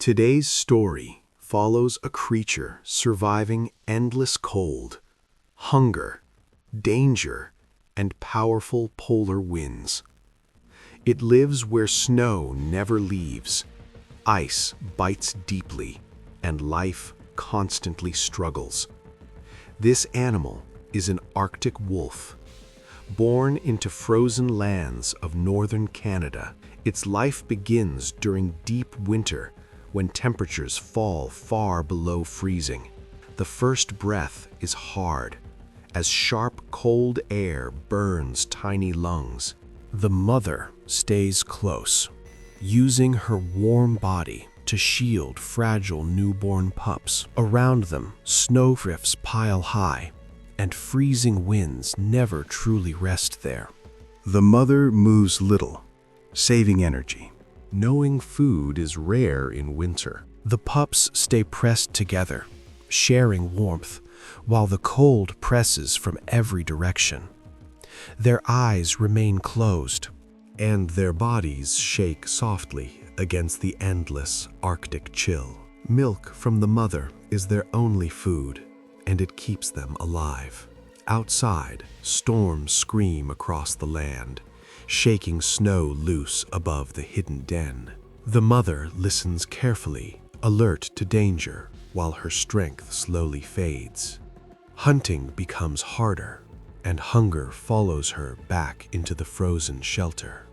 Today's story follows a creature surviving endless cold, hunger, danger, and powerful polar winds. It lives where snow never leaves, ice bites deeply, and life constantly struggles. This animal is an Arctic wolf. Born into frozen lands of northern Canada, its life begins during deep winter when temperatures fall far below freezing. The first breath is hard, as sharp, cold air burns tiny lungs. The mother stays close, using her warm body to shield fragile newborn pups. Around them, snowdrifts pile high, and freezing winds never truly rest there. The mother moves little, saving energy, knowing food is rare in winter. The pups stay pressed together, sharing warmth, while the cold presses from every direction. Their eyes remain closed, and their bodies shake softly against the endless Arctic chill. Milk from the mother is their only food, and it keeps them alive. Outside, storms scream across the land, shaking snow loose above the hidden den. The mother listens carefully, alert to danger, while her strength slowly fades. Hunting becomes harder, and hunger follows her back into the frozen shelter.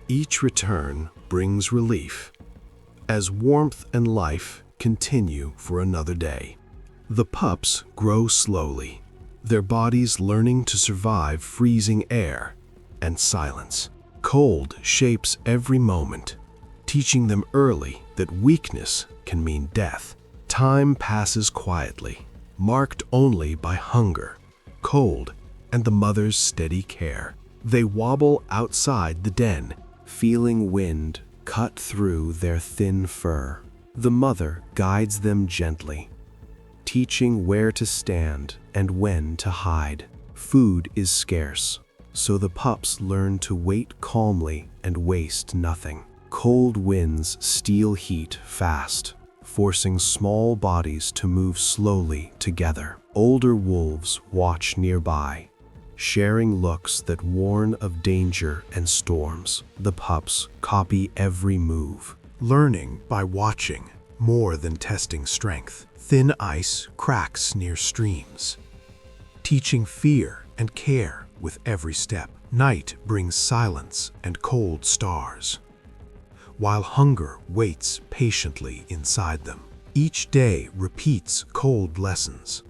Each return brings relief, as warmth and life continue for another day. The pups grow slowly, their bodies learning to survive freezing air and silence. Cold shapes every moment, teaching them early that weakness can mean death. Time passes quietly, marked only by hunger, cold, and the mother's steady care. They wobble outside the den, feeling wind cut through their thin fur. The mother guides them gently, teaching where to stand and when to hide. Food is scarce, so the pups learn to wait calmly and waste nothing. Cold winds steal heat fast, forcing small bodies to move slowly together. Older wolves watch nearby, sharing looks that warn of danger and storms. The pups copy every move, learning by watching more than testing strength. Thin ice cracks near streams, teaching fear and care with every step. Night brings silence and cold stars, while hunger waits patiently inside them. Each day repeats cold lessons,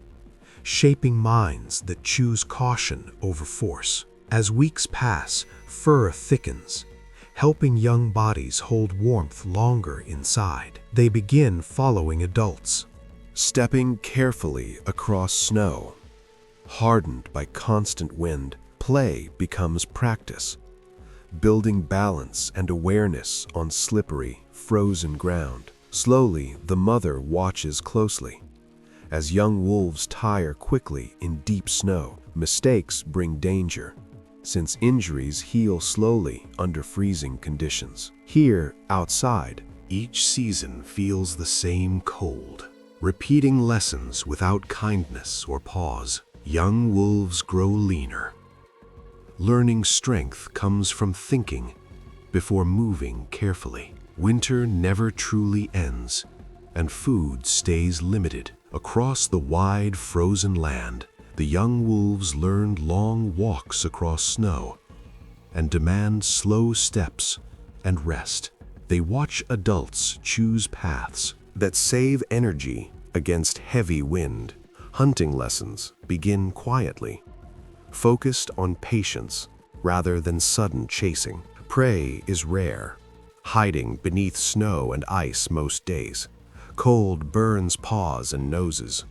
shaping minds that choose caution over force. As weeks pass, fur thickens, helping young bodies hold warmth longer inside. They begin following adults, stepping carefully across snow. Hardened by constant wind, play becomes practice, building balance and awareness on slippery, frozen ground. Slowly, the mother watches closely. As young wolves tire quickly in deep snow, mistakes bring danger, since injuries heal slowly under freezing conditions. Here, outside, each season feels the same cold, repeating lessons without kindness or pause. Young wolves grow leaner. Learning strength comes from thinking before moving carefully. Winter never truly ends, and food stays limited. Across the wide, frozen land, the young wolves learned long walks across snow and demand slow steps and rest. They watch adults choose paths that save energy against heavy wind. Hunting lessons begin quietly, focused on patience rather than sudden chasing. Prey is rare, hiding beneath snow and ice most days. Cold burns paws and noses,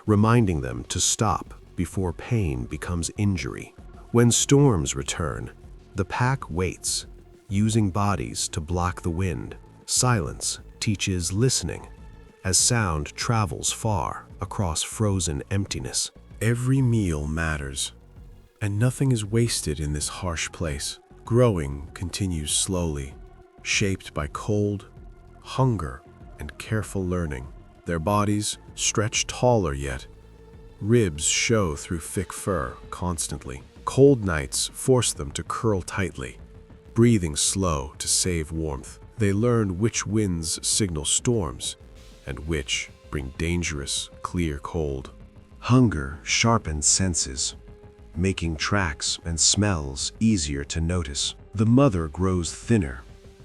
reminding them to stop before pain becomes injury. When storms return, the pack waits, using bodies to block the wind. Silence teaches listening, as sound travels far across frozen emptiness. Every meal matters, and nothing is wasted in this harsh place. Growing continues slowly, shaped by cold, hunger, and careful learning. Their bodies stretch taller yet. Ribs show through thick fur constantly. Cold nights force them to curl tightly, breathing slow to save warmth. They learn which winds signal storms and which bring dangerous, clear cold. Hunger sharpens senses, making tracks and smells easier to notice. The mother grows thinner,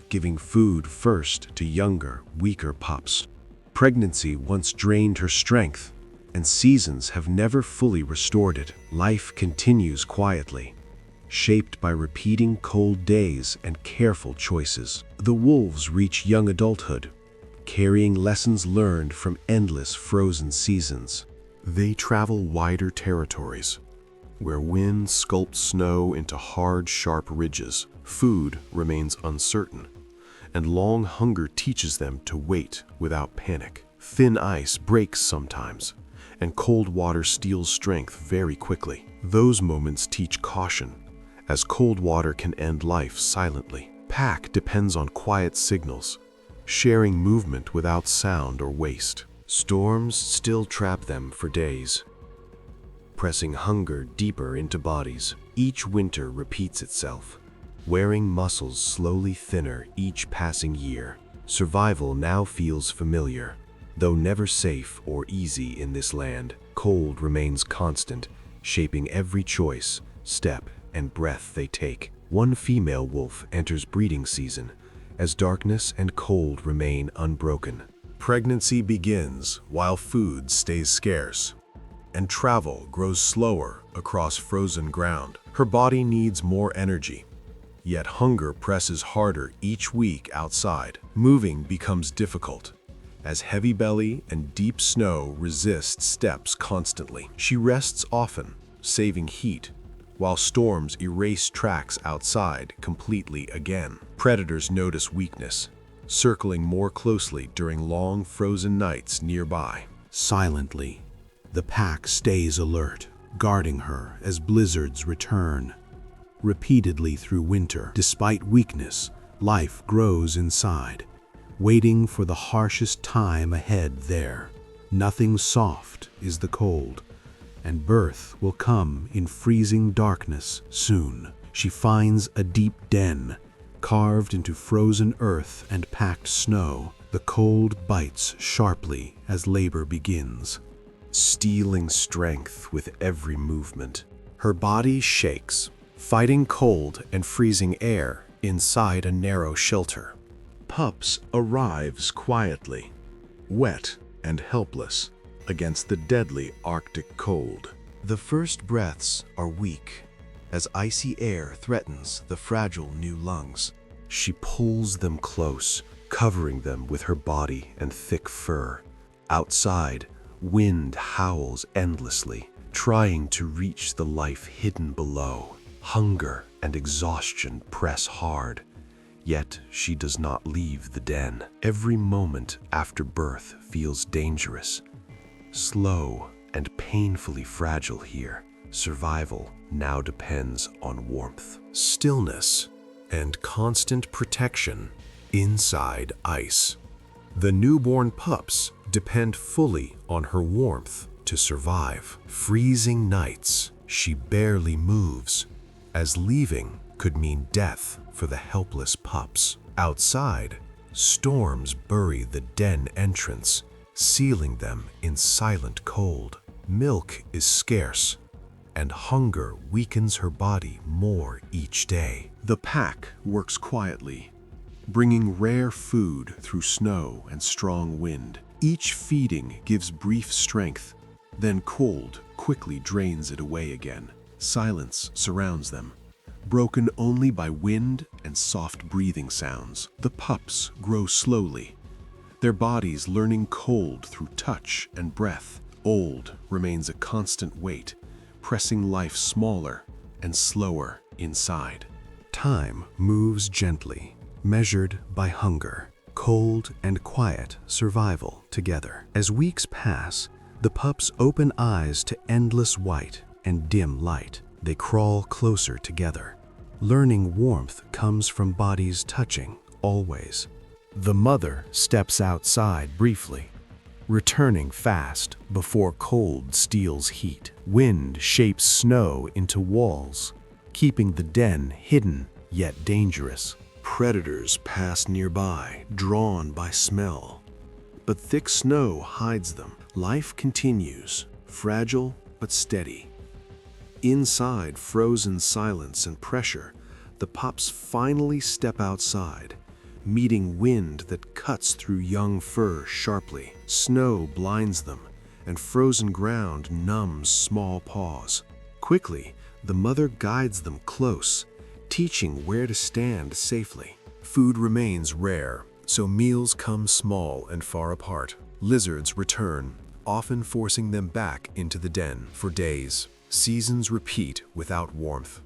giving food first to younger, weaker pups. Pregnancy once drained her strength, and seasons have never fully restored it. Life continues quietly, shaped by repeating cold days and careful choices. The wolves reach young adulthood, carrying lessons learned from endless frozen seasons. They travel wider territories, where wind sculpts snow into hard, sharp ridges. Food remains uncertain, and long hunger teaches them to wait without panic. Thin ice breaks sometimes, and cold water steals strength very quickly. Those moments teach caution, as cold water can end life silently. Pack depends on quiet signals, sharing movement without sound or waste. Storms still trap them for days, pressing hunger deeper into bodies. Each winter repeats itself, wearing muscles slowly thinner each passing year. Survival now feels familiar, though never safe or easy in this land. Cold remains constant, shaping every choice, step, and breath they take. One female wolf enters breeding season, as darkness and cold remain unbroken. Pregnancy begins while food stays scarce, and travel grows slower across frozen ground. Her body needs more energy, yet hunger presses harder each week outside. Moving becomes difficult, as heavy belly and deep snow resist steps constantly. She rests often, saving heat, while storms erase tracks outside completely again. Predators notice weakness, circling more closely during long frozen nights nearby. Silently, the pack stays alert, guarding her as blizzards return. Repeatedly through winter, despite weakness, life grows inside, waiting for the harshest time ahead there. Nothing soft is the cold, and birth will come in freezing darkness soon. She finds a deep den, carved into frozen earth and packed snow. The cold bites sharply as labor begins, stealing strength with every movement. Her body shakes, fighting cold and freezing air inside a narrow shelter. Pups arrives quietly, wet and helpless against the deadly Arctic cold. The first breaths are weak, as icy air threatens the fragile new lungs. She pulls them close, covering them with her body and thick fur. Outside, wind howls endlessly, trying to reach the life hidden below. Hunger and exhaustion press hard, yet she does not leave the den. Every moment after birth feels dangerous, slow and painfully fragile here. Survival now depends on warmth, stillness, and constant protection inside ice. The newborn pups depend fully on her warmth to survive. Freezing nights, she barely moves, as leaving could mean death for the helpless pups. Outside, storms bury the den entrance, sealing them in silent cold. Milk is scarce, and hunger weakens her body more each day. The pack works quietly, bringing rare food through snow and strong wind. Each feeding gives brief strength, then cold quickly drains it away again. Silence surrounds them, broken only by wind and soft breathing sounds. The pups grow slowly, their bodies learning cold through touch and breath. Old remains a constant weight, pressing life smaller and slower inside. Time moves gently, measured by hunger. Cold and quiet survival together. As weeks pass, the pups open eyes to endless white and dim light. They crawl closer together. Learning warmth comes from bodies touching, always. The mother steps outside briefly, returning fast before cold steals heat. Wind shapes snow into walls, keeping the den hidden yet dangerous. Predators pass nearby, drawn by smell. But thick snow hides them. Life continues, fragile but steady. Inside frozen silence and pressure, the pups finally step outside, meeting wind that cuts through young fur sharply. Snow blinds them, and frozen ground numbs small paws. Quickly, the mother guides them close, teaching where to stand safely. Food remains rare, so meals come small and far apart. Lizards return, often forcing them back into the den. For days, seasons repeat without warmth.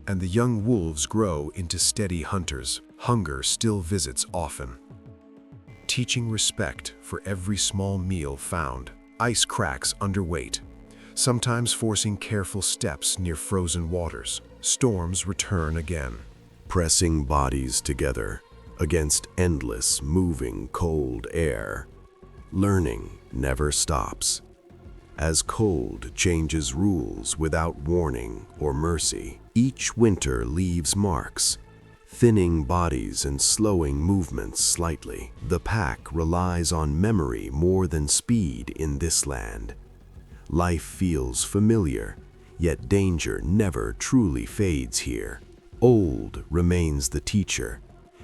And the young wolves grow into steady hunters. Hunger still visits often, teaching respect for every small meal found. Ice cracks under weight, sometimes forcing careful steps near frozen waters. Storms return again, pressing bodies together against endless, moving, cold air. Learning never stops. As cold changes rules without warning or mercy, each winter leaves marks, thinning bodies and slowing movements slightly. The pack relies on memory more than speed in this land. Life feels familiar, yet danger never truly fades here. Old remains the teacher,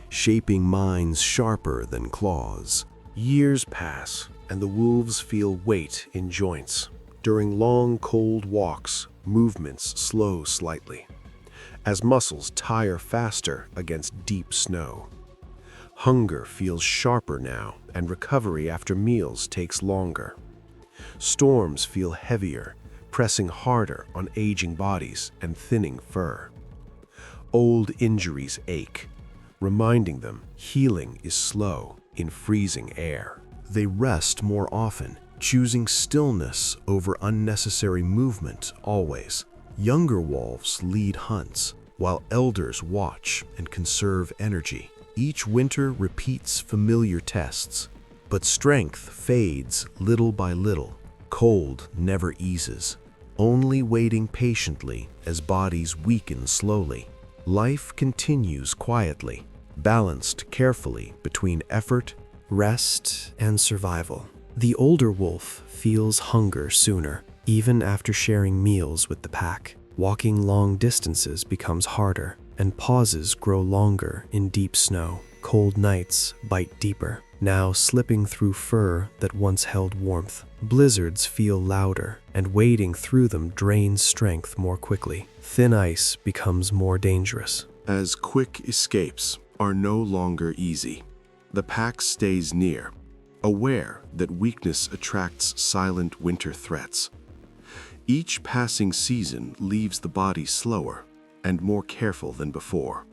shaping minds sharper than claws. Years pass, and the wolves feel weight in joints. During long, cold walks, movements slow slightly, as muscles tire faster against deep snow. Hunger feels sharper now, and recovery after meals takes longer. Storms feel heavier, pressing harder on aging bodies and thinning fur. Old injuries ache, reminding them healing is slow in freezing air. They rest more often, choosing stillness over unnecessary movement always. Younger wolves lead hunts, while elders watch and conserve energy. Each winter repeats familiar tests, but strength fades little by little. Cold never eases, only waiting patiently as bodies weaken slowly. Life continues quietly, balanced carefully between effort, rest, and survival. The older wolf feels hunger sooner, even after sharing meals with the pack. Walking long distances becomes harder, and pauses grow longer in deep snow. Cold nights bite deeper, now slipping through fur that once held warmth. Blizzards feel louder, and wading through them drains strength more quickly. Thin ice becomes more dangerous, as quick escapes are no longer easy. The pack stays near, aware that weakness attracts silent winter threats. Each passing season leaves the body slower and more careful than before.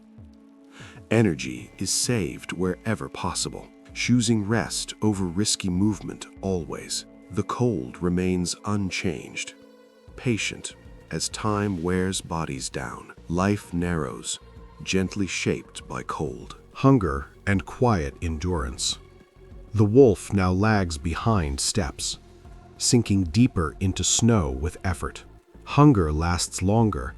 Energy is saved wherever possible, choosing rest over risky movement always. The cold remains unchanged, patient as time wears bodies down. Life narrows, gently shaped by cold. Hunger and quiet endurance. The wolf now lags behind steps, sinking deeper into snow with effort. Hunger lasts longer,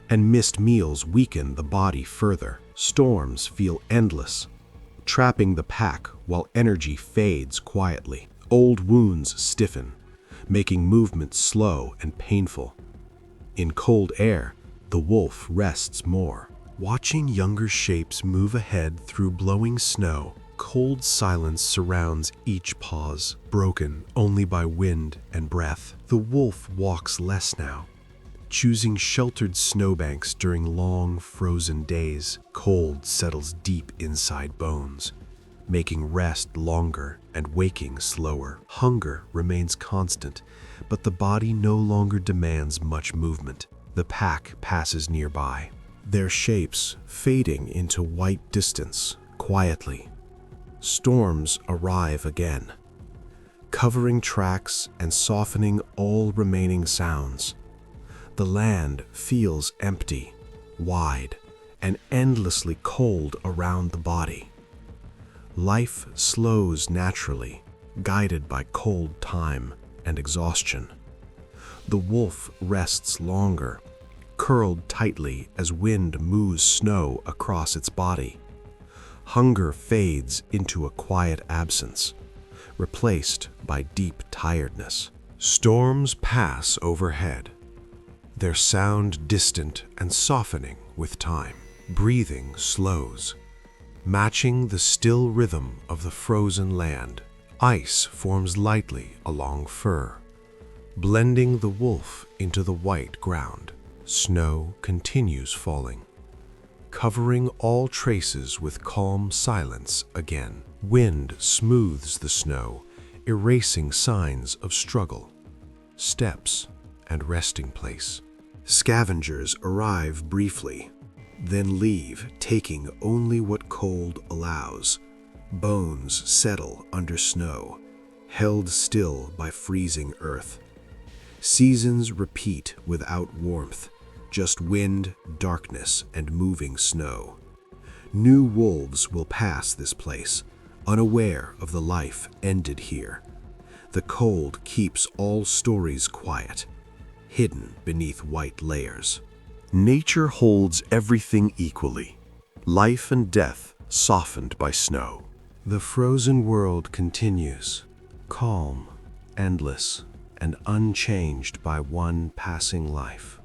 and missed meals weaken the body further. Storms feel endless, trapping the pack while energy fades quietly. Old wounds stiffen, making movement slow and painful. In cold air, the wolf rests more. Watching younger shapes move ahead through blowing snow, cold silence surrounds each pause, broken only by wind and breath. The wolf walks less now, choosing sheltered snowbanks during long, frozen days. Cold settles deep inside bones, making rest longer and waking slower. Hunger remains constant, but the body no longer demands much movement. The pack passes nearby, their shapes fading into white distance quietly. Storms arrive again, covering tracks and softening all remaining sounds. The land feels empty, wide, and endlessly cold around the body. Life slows naturally, guided by cold time and exhaustion. The wolf rests longer, curled tightly as wind moves snow across its body. Hunger fades into a quiet absence, replaced by deep tiredness. Storms pass overhead, their sound distant and softening with time. Breathing slows, matching the still rhythm of the frozen land. Ice forms lightly along fur, blending the wolf into the white ground. Snow continues falling, covering all traces with calm silence again. Wind smooths the snow, erasing signs of struggle, steps, and resting place. Scavengers arrive briefly, then leave, taking only what cold allows. Bones settle under snow, held still by freezing earth. Seasons repeat without warmth, just wind, darkness, and moving snow. New wolves will pass this place, unaware of the life ended here. The cold keeps all stories quiet, hidden beneath white layers. Nature holds everything equally, life and death softened by snow. The frozen world continues, calm, endless, and unchanged by one passing life.